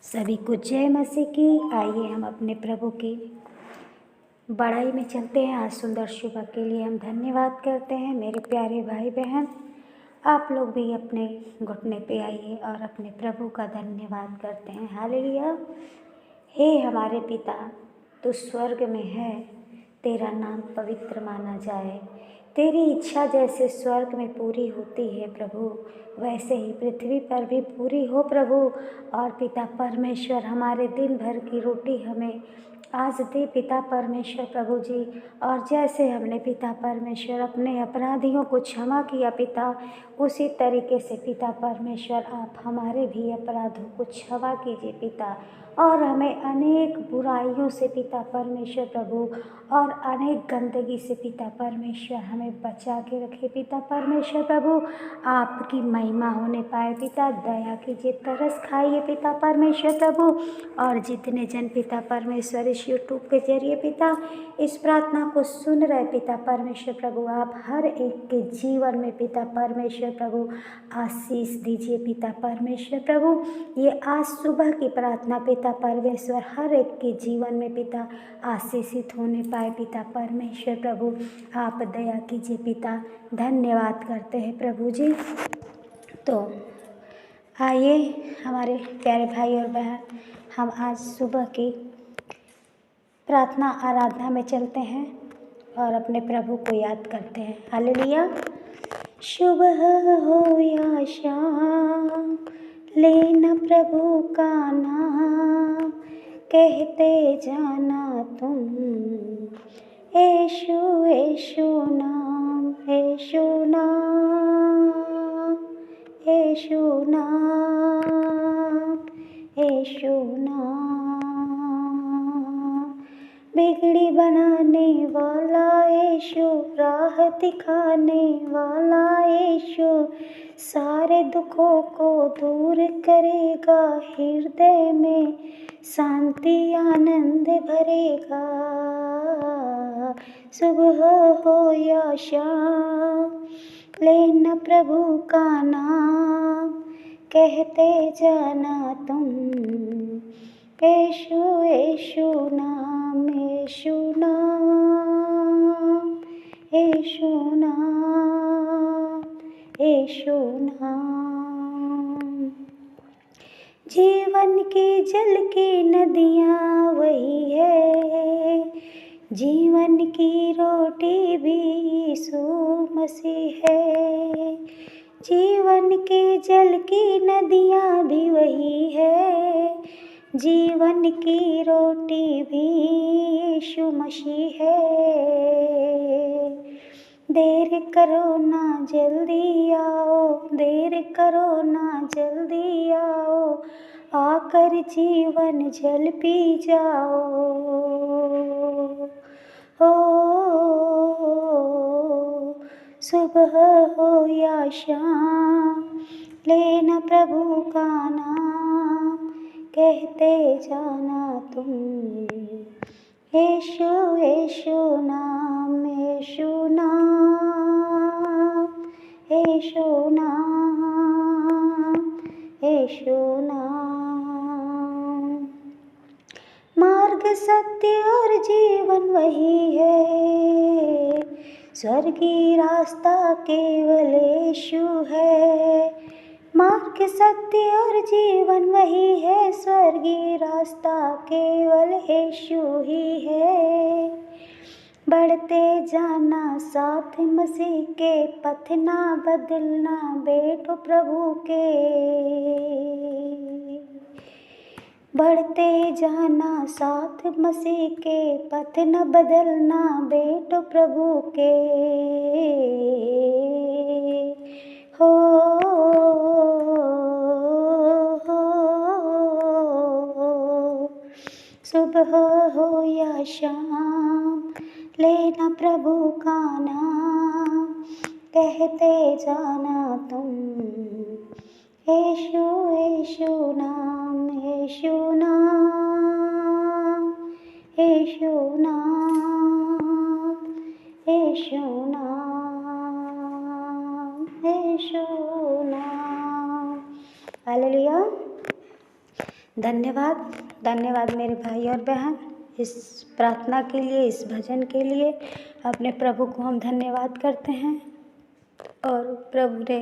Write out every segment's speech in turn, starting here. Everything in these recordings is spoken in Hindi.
सभी को जय मसीह की। आइए हम अपने प्रभु की बड़ाई में चलते हैं। आज सुंदर सुबह के लिए हम धन्यवाद करते हैं। मेरे प्यारे भाई बहन, आप लोग भी अपने घुटने पे आइए और अपने प्रभु का धन्यवाद करते हैं। हालेलुया। हे हमारे पिता, तू स्वर्ग में है, तेरा नाम पवित्र माना जाए। तेरी इच्छा जैसे स्वर्ग में पूरी होती है प्रभु, वैसे ही पृथ्वी पर भी पूरी हो प्रभु। और पिता परमेश्वर, हमारे दिन भर की रोटी हमें आज दे पिता परमेश्वर प्रभु जी। और जैसे हमने पिता परमेश्वर अपने अपराधियों को क्षमा किया पिता, उसी तरीके से पिता परमेश्वर आप हमारे भी अपराधों को क्षमा कीजिए पिता। और हमें अनेक बुराइयों से पिता परमेश्वर प्रभु और अनेक गंदगी से पिता परमेश्वर हमें बचा के रखे पिता परमेश्वर प्रभु। आपकी महिमा होने पाए पिता, दया कीजिए, तरस खाइए पिता परमेश्वर प्रभु। और जितने जन पिता परमेश्वर इस यूट्यूब के जरिए पिता इस प्रार्थना को सुन रहे पिता परमेश्वर प्रभु, आप हर एक के जीवन में पिता परमेश्वर प्रभु आशीष दीजिए पिता परमेश्वर प्रभु। ये आज सुबह की प्रार्थना पिता परमेश्वर हर एक के जीवन में पिता आशीषित होने पाए पिता परमेश्वर प्रभु। आप दया कीजिए पिता, धन्यवाद करते हैं प्रभु जी। तो आइए हमारे प्यारे भाई और बहन, हम आज सुबह की प्रार्थना आराधना में चलते हैं और अपने प्रभु को याद करते हैं। हालेलुया। सुबह हो या शाम, लेना प्रभु का नाम, कहते जाना तुम यीशु यीशु नाम, यीशु नाम, यीशु नाम, यीशु नाम। बिगड़ी बनाने वाला यीशु, राह दिखाने वाला यीशु, सारे दुखों को दूर करेगा, हृदय में शांति आनंद भरेगा। सुबह हो या शाम, लेना प्रभु का नाम, कहते जाना तुम यीशु यीशु नाम, यीशु नाम, यीशु नाम, यीशु नाम। जीवन की जल की नदियाँ वही है, जीवन की रोटी भी यीशु मसीह है। जीवन के जल की नदियाँ भी वही है, जीवन की रोटी भी यीशु मसीह है। देर करो ना जल्दी आओ, देर करो ना जल्दी आओ, आकर जीवन जल पी जाओ। ओ सुबह हो या शाम, लेना प्रभु का नाम, कहते जाना तुम यीशु यीशु नाम, यीशु नाम, यीशु नाम, यीशु नाम। मार्ग सत्य और जीवन वही है, स्वर्गीय रास्ता केवल यीशु है। मार्ग सत्य और जीवन वही है, स्वर्गीय रास्ता केवल यीशु ही है। बढ़ते जाना साथ मसीह के, पथ ना बदलना बेटो प्रभु के। बढ़ते जाना साथ मसीह के, पथ न बदलना बेटो प्रभु के। हो सुबह हो या शाम, लेना प्रभु का नाम, कहते जाना तुम यीशु यीशु नाम, यीशु नाम, यीशु नाम, यीशु नाम, यीशु नाम। हालेलुया। धन्यवाद, धन्यवाद मेरे भाई और बहन इस प्रार्थना के लिए, इस भजन के लिए। अपने प्रभु को हम धन्यवाद करते हैं और प्रभु ने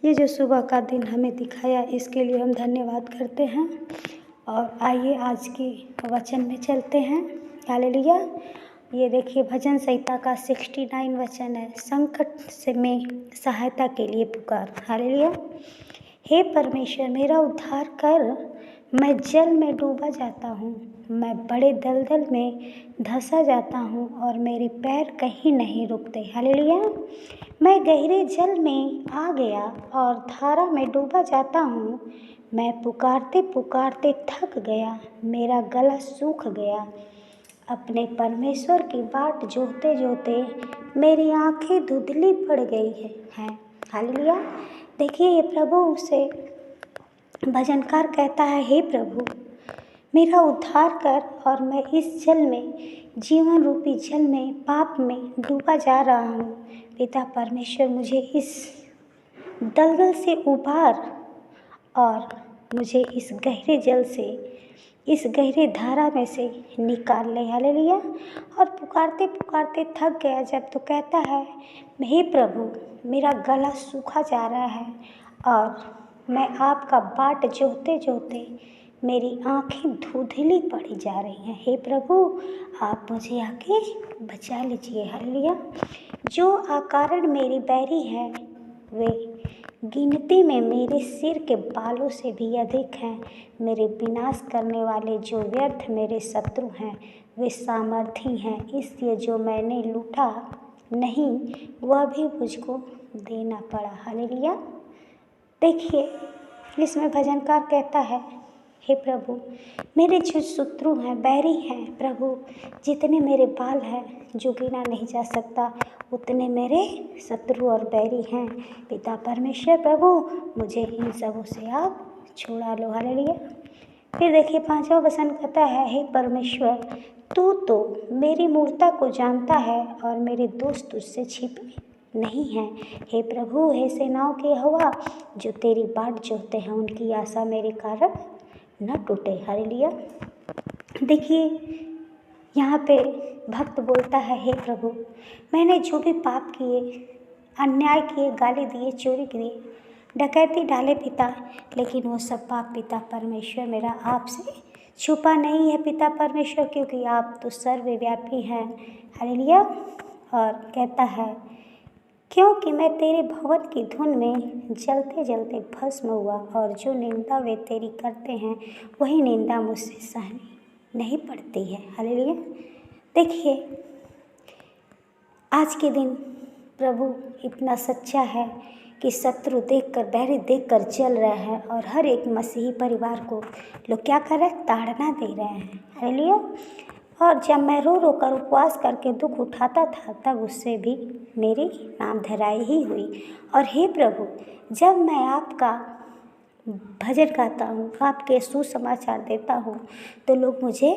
ये जो सुबह का दिन हमें दिखाया इसके लिए हम धन्यवाद करते हैं। और आइए आज के वचन में चलते हैं। हालेलुया। ये देखिए भजन संहिता का 69 वचन है, संकट से में सहायता के लिए पुकार। हालेलुया। हे परमेश्वर मेरा उद्धार कर, मैं जल में डूबा जाता हूँ, मैं बड़े दलदल में धंसा जाता हूँ और मेरे पैर कहीं नहीं रुकते। हालेलुया। मैं गहरे जल में आ गया और धारा में डूबा जाता हूँ, मैं पुकारते पुकारते थक गया, मेरा गला सूख गया। अपने परमेश्वर की बाट जोहते जोहते मेरी आंखें धुंधली पड़ गई हैं। हालेलुया। देखिए ये प्रभु से भजनकार कहता है, हे प्रभु मेरा उद्धार कर और मैं इस जल में, जीवन रूपी जल में, पाप में डूबा जा रहा हूँ। पिता परमेश्वर मुझे इस दलदल से उबार और मुझे इस गहरे जल से, इस गहरे धारा में से निकाल ले। हालेलुया। और पुकारते पुकारते थक गया जब तो कहता है, हे प्रभु मेरा गला सूखा जा रहा है और मैं आपका बाट जोहते जोहते मेरी आंखें धुंधली पड़ी जा रही हैं। हे प्रभु आप मुझे आके बचा लीजिए। हालेलुया। जो अकारण मेरी बैरी है वे गिनती में मेरे सिर के बालों से भी अधिक हैं। मेरे विनाश करने वाले जो व्यर्थ मेरे शत्रु हैं वे सामर्थी हैं, इसलिए जो मैंने लूटा नहीं वह भी मुझको देना पड़ा। हालेलुया। देखिए इसमें भजनकार कहता है, हे प्रभु मेरे जो शत्रु हैं, बैरी हैं, प्रभु जितने मेरे बाल हैं जो गिना नहीं जा सकता उतने मेरे शत्रु और बैरी हैं। पिता परमेश्वर प्रभु मुझे इन सबों से आप छुड़ा लो। हालेलुया। फिर देखिए 5वां वचन कहता है, हे परमेश्वर तू तो मेरी मूर्खता को जानता है और मेरे दोष तुझसे छिपे नहीं है। हे प्रभु हे सेनाओं के यहोवा जो तेरी बाट जोहते हैं उनकी आशा मेरे कारण न टूटे। हालेलुया। देखिए यहाँ पे भक्त बोलता है, हे प्रभु मैंने जो भी पाप किए, अन्याय किए, गाली दिए, चोरी किए, डकैती डाले पिता, लेकिन वो सब पाप पिता परमेश्वर मेरा आपसे छुपा नहीं है पिता परमेश्वर, क्योंकि आप तो सर्वव्यापी हैं। हालेलुया। और कहता है क्योंकि मैं तेरे भवन की धुन में जलते जलते भस्म हुआ और जो निंदा वे तेरी करते हैं वही निंदा मुझसे सहनी नहीं पड़ती है। हालेलुया। देखिए आज के दिन प्रभु इतना सच्चा है कि शत्रु देखकर, बैरी देखकर जल रहे हैं और हर एक मसीही परिवार को लोग क्या कर रहे हैं, ताड़ना दे रहे हैं। हालेलुया। और जब मैं रो रो कर उपवास करके दुख उठाता था तब उससे भी मेरी नाम धराई ही हुई। और हे प्रभु जब मैं आपका भजन गाता हूँ, आपके सुसमाचार देता हूँ तो लोग मुझे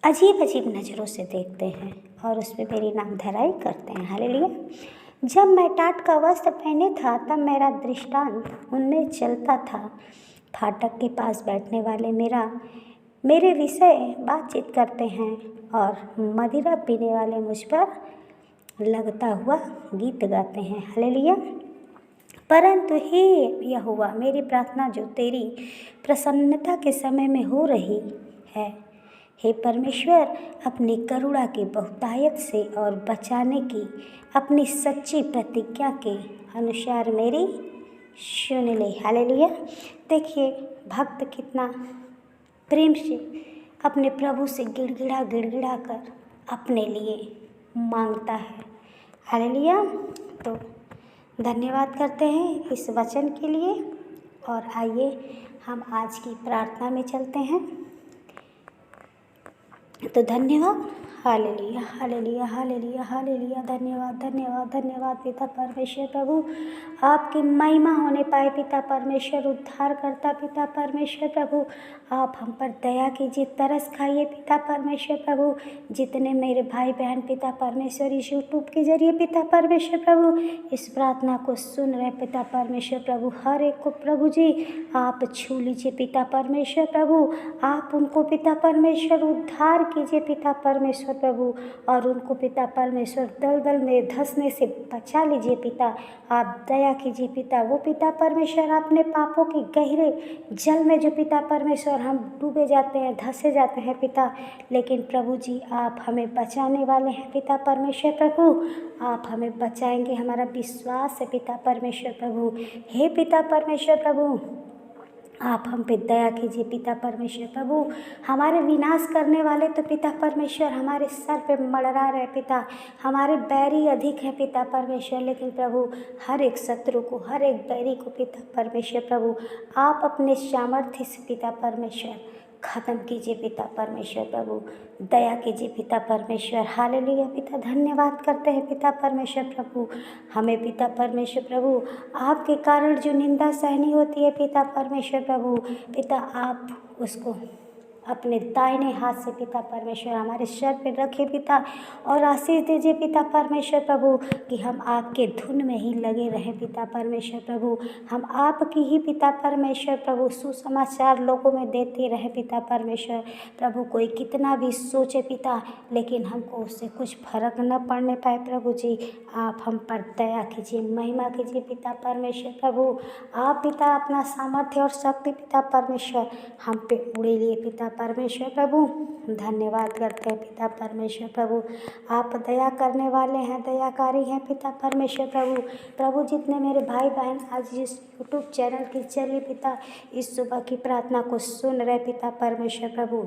अजीब अजीब नज़रों से देखते हैं और उस पर मेरी नाम धराई करते हैं। हालेलुया। जब मैं टाट का वस्त्र पहने था तब मेरा दृष्टांत उनमें चलता था। फाटक के पास बैठने वाले मेरे विषय बातचीत करते हैं और मदिरा पीने वाले मुझ पर लगता हुआ गीत गाते हैं। हालेलुया। परंतु हे यहोवा मेरी प्रार्थना जो तेरी प्रसन्नता के समय में हो रही है, हे परमेश्वर अपनी करुणा की बहुतायत से और बचाने की अपनी सच्ची प्रतिज्ञा के अनुसार मेरी सुन ले। हालेलुया। देखिए भक्त कितना प्रेम से अपने प्रभु से गिड़गिड़ा गिड़गिड़ा कर अपने लिए मांगता है। हालेलुया। तो धन्यवाद करते हैं इस वचन के लिए और आइए हम आज की प्रार्थना में चलते हैं। तो धन्यवाद। Hallelujah hallelujah hallelujah hallelujah. धन्यवाद धन्यवाद धन्यवाद पिता परमेश्वर प्रभु, आपकी महिमा होने पाए पिता परमेश्वर। उद्धार करता पिता परमेश्वर प्रभु, आप हम पर दया कीजिए, तरस खाइए पिता परमेश्वर प्रभु। जितने मेरे भाई बहन पिता परमेश्वर इस यूट्यूब के जरिए पिता परमेश्वर प्रभु इस प्रार्थना को सुन रहे पिता परमेश्वर प्रभु, हर एक को प्रभु जी आप छू लीजिए पिता परमेश्वर प्रभु। आप उनको पिता परमेश्वर उद्धार कीजिए पिता परमेश्वर प्रभु, और उनको पिता परमेश्वर दलदल में धंसने से बचा लीजिए पिता। आप दया कीजिए पिता। वो पिता परमेश्वर अपने पापों की गहरे जल में जो पिता परमेश्वर हम डूबे जाते हैं, धंसे जाते हैं पिता, लेकिन प्रभु जी आप हमें बचाने वाले हैं पिता परमेश्वर प्रभु। आप हमें बचाएंगे, हमारा विश्वास है पिता परमेश्वर प्रभु। हे पिता परमेश्वर प्रभु, आप हम पे दया कीजिए पिता परमेश्वर प्रभु। हमारे विनाश करने वाले तो पिता परमेश्वर हमारे सर पे मंडरा रहे पिता, हमारे बैरी अधिक है पिता परमेश्वर, लेकिन प्रभु हर एक शत्रु को, हर एक बैरी को पिता परमेश्वर प्रभु आप अपने सामर्थ्य से पिता परमेश्वर खत्म कीजिए पिता परमेश्वर प्रभु। दया कीजिए पिता परमेश्वर। हालेलुया पिता। धन्यवाद करते हैं पिता परमेश्वर प्रभु। हमें पिता परमेश्वर प्रभु आपके कारण जो निंदा सहनी होती है पिता परमेश्वर प्रभु, पिता आप उसको अपने दाहिने हाथ से पिता परमेश्वर हमारे सर पे रखे पिता, और आशीष दीजिए पिता परमेश्वर प्रभु कि हम आपके धुन में ही लगे रहें पिता परमेश्वर प्रभु। हम आपकी ही पिता परमेश्वर प्रभु सुसमाचार लोगों में देते रहे पिता परमेश्वर प्रभु। कोई कितना भी सोचे पिता, लेकिन हमको उससे कुछ फर्क न पड़ने पाए प्रभु जी। आप हम पर दया कीजिए, महिमा कीजिए पिता परमेश्वर प्रभु। आप पिता अपना सामर्थ्य और शक्ति पिता परमेश्वर हम पे उड़ेलिए पिता परमेश्वर प्रभु। धन्यवाद करते हैं पिता परमेश्वर प्रभु। आप दया करने वाले हैं, दयाकारी हैं पिता परमेश्वर प्रभु। प्रभु जितने मेरे भाई बहन आज इस यूट्यूब चैनल के जरिए पिता इस सुबह की प्रार्थना को सुन रहे पिता परमेश्वर प्रभु,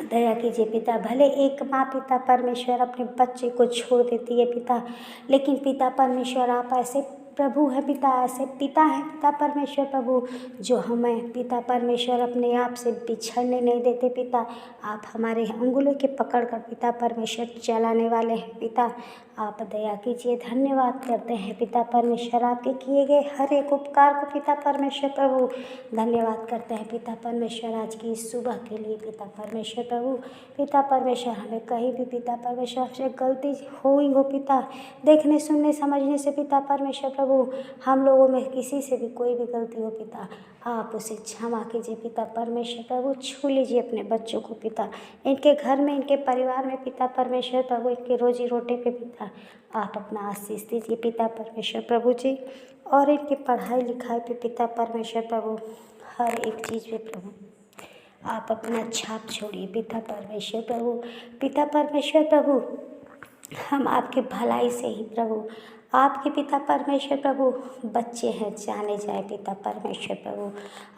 दया कीजिए पिता। भले एक माँ पिता परमेश्वर अपने बच्चे को छोड़ देती है पिता, लेकिन पिता परमेश्वर आप ऐसे प्रभु है पिता, ऐसे पिता है पिता परमेश्वर प्रभु जो हमें पिता परमेश्वर अपने आप से बिछड़ने नहीं देते पिता। आप हमारे अंगुलों के पकड़ कर पिता परमेश्वर चलाने वाले हैं पिता। आप दया कीजिए। धन्यवाद करते हैं पिता परमेश्वर आपके किए गए हर एक उपकार को पिता परमेश्वर प्रभु। धन्यवाद करते हैं पिता परमेश्वर आज की इस सुबह के लिए पिता परमेश्वर प्रभु। पिता परमेश्वर हमें कहीं भी पिता परमेश्वर आपसे गलती हुई हो पिता, देखने सुनने समझने से पिता परमेश्वर प्रभु, हम लोगों में किसी से भी कोई भी गलती हो पिता, आप उसे क्षमा कीजिए पिता परमेश्वर प्रभु। छू लीजिए अपने बच्चों को पिता, इनके घर में, इनके परिवार में पिता परमेश्वर प्रभु, इनके रोजी रोटी पे पिता आप अपना आशीष दीजिए पिता परमेश्वर प्रभु जी, और इनकी पढ़ाई लिखाई पे पिता परमेश्वर प्रभु, हर एक चीज़ पे प्रभु आप अपना छाप छोड़िए पिता परमेश्वर प्रभु। पिता परमेश्वर प्रभु हम आपके भलाई से ही प्रभु, आपके पिता परमेश्वर प्रभु बच्चे हैं जाने जाए पिता परमेश्वर प्रभु,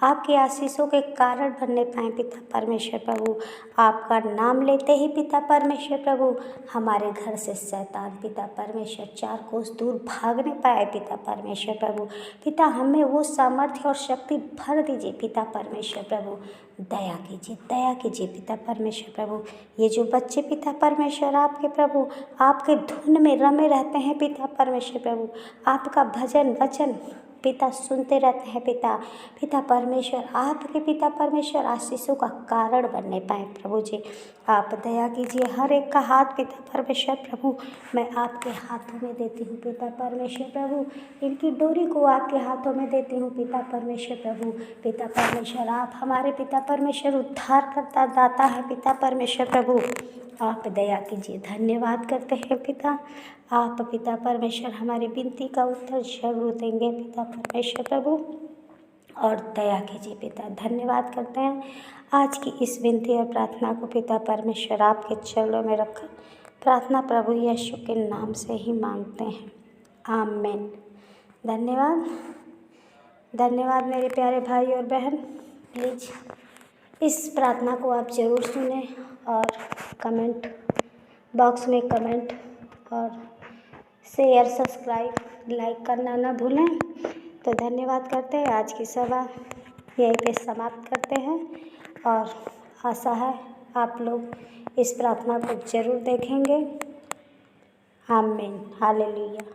आपके आशीषों के कारण बनने पाए पिता परमेश्वर प्रभु। आपका नाम लेते ही पिता परमेश्वर प्रभु हमारे घर से शैतान पिता परमेश्वर चार कोस दूर भागने पाए पिता परमेश्वर प्रभु। पिता हमें वो सामर्थ्य और शक्ति भर दीजिए पिता परमेश्वर प्रभु। दया कीजिए पिता परमेश्वर प्रभु। ये जो बच्चे पिता परमेश्वर आपके प्रभु आपके धुन में रमे रहते हैं पिता परमेश्वर प्रभु, आपका भजन वचन पिता सुनते रहते हैं पिता परमेश्वर आपके पिता परमेश्वर आशीषों का कारण बनने पाए प्रभु जी। आप दया कीजिए। हर एक का हाथ पिता परमेश्वर प्रभु मैं आपके हाथों में देती हूँ पिता परमेश्वर प्रभु, इनकी डोरी को आपके हाथों में देती हूँ पिता परमेश्वर प्रभु। पिता परमेश्वर आप हमारे पिता परमेश्वर उद्धार करता दाता है पिता परमेश्वर प्रभु, आप दया कीजिए। धन्यवाद करते हैं पिता, आप पिता परमेश्वर हमारी विनती का उत्तर जरूर देंगे पिता परमेश्वर प्रभु, और दया कीजिए पिता। धन्यवाद करते हैं आज की इस विनती और प्रार्थना को पिता परमेश्वर आपके चरणों में रखकर प्रार्थना प्रभु यीशु के नाम से ही मांगते हैं, आमीन। धन्यवाद मेरे प्यारे भाई और बहन। प्लीज़ इस प्रार्थना को आप ज़रूर सुनें और कमेंट बॉक्स में कमेंट और शेयर सब्सक्राइब लाइक करना ना भूलें। तो धन्यवाद करते हैं, आज की सभा यहीं पे समाप्त करते हैं, और आशा है आप लोग इस प्रार्थना को ज़रूर देखेंगे। आमीन। हालेलुया।